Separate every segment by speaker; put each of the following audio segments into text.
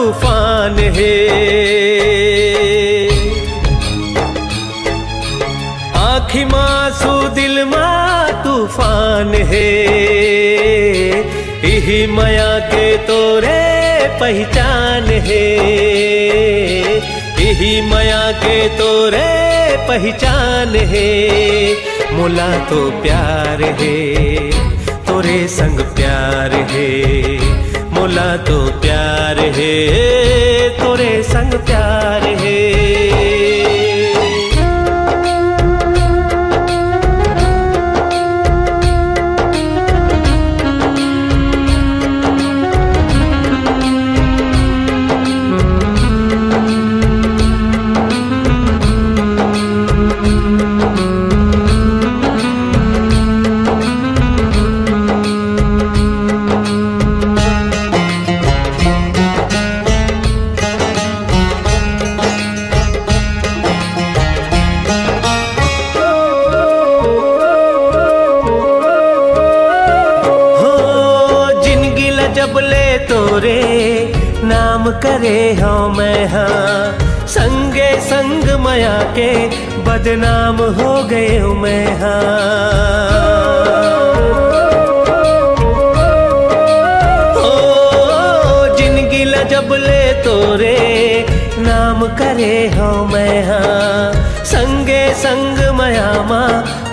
Speaker 1: तूफान है। आँखी मासू दिल मां तूफान है। यही माया के तोरे पहचान है। यही माया के तोरे पहचान है। मोला तो प्यार है तोरे संग प्यार है। मोला तो प्यार है तोरे संग प्यार है। जबले तोरे नाम करे हाँ मैं हाँ। संगे संग माया के बदनाम हो गए हूँ मैं हाँ। ओ जिंदगी ला जबले तोरे नाम करे हाँ मैं हाँ। संगे संग माया माँ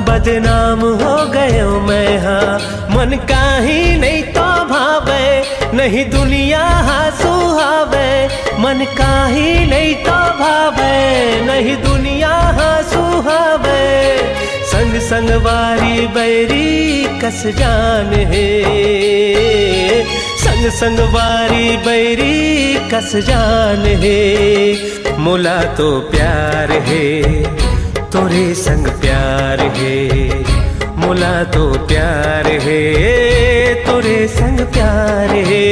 Speaker 1: बदनाम हो गए हूँ मैं हाँ। मन का ही नहीं तो भावे नहीं दुनिया हाँ सुहावे। मन का ही नहीं तो भावे नहीं दुनिया हाँ सुहावे। संग संग वारी बैरी कस जान है। संग संग वारी बैरी कस जान है। मोला तो प्यार है तोरे संग प्यार है। मोला तो प्यार है तोरे संग प्यार है।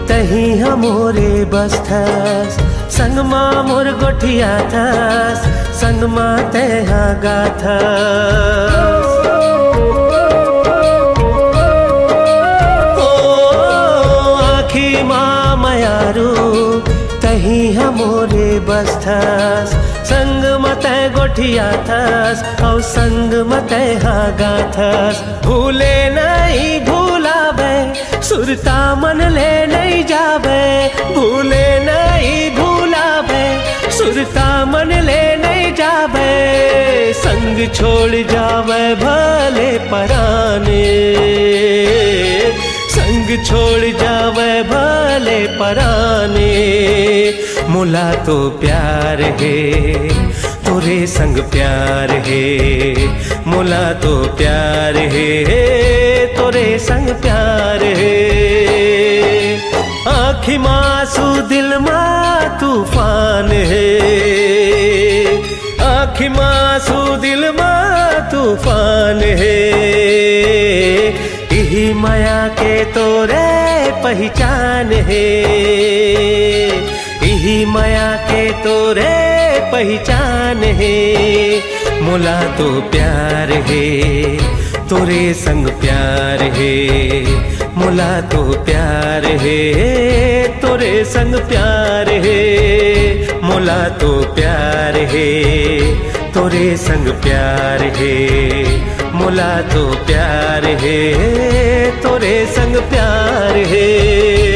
Speaker 1: तही हमोरे बस थस संग माँ मोर गोठिया थस संग माँ तेहा गाथस। ओ आखी माँ मयारू तही हमोरे बस थस संग मते गोठिया थस और संग मते हा गाथस। भूले नहीं भूलावे सुरता मन ले नहीं जावे। भूले नहीं भूलावे सुरता मन ले नहीं जावे। संग छोड़ जावे भले पराने। संग छोड़ जावे भले पराने। मोला तो प्यार है तोरे संग प्यार है। मोला तो प्यार है तोरे संग प्यार है। आँखी मासू दिल माँ तूफान है। आँखी मासू दिल माँ तूफान है। यही माया के तोरे पहचान है। यही माया के तोरे पहचान है। मोला तो प्यार है तोरे संग प्यार है। मोला तो प्यार है तोरे संग प्यार है। मोला तो प्यार है तोरे संग प्यार है। मोला तो प्यार है तोरे संग प्यार है।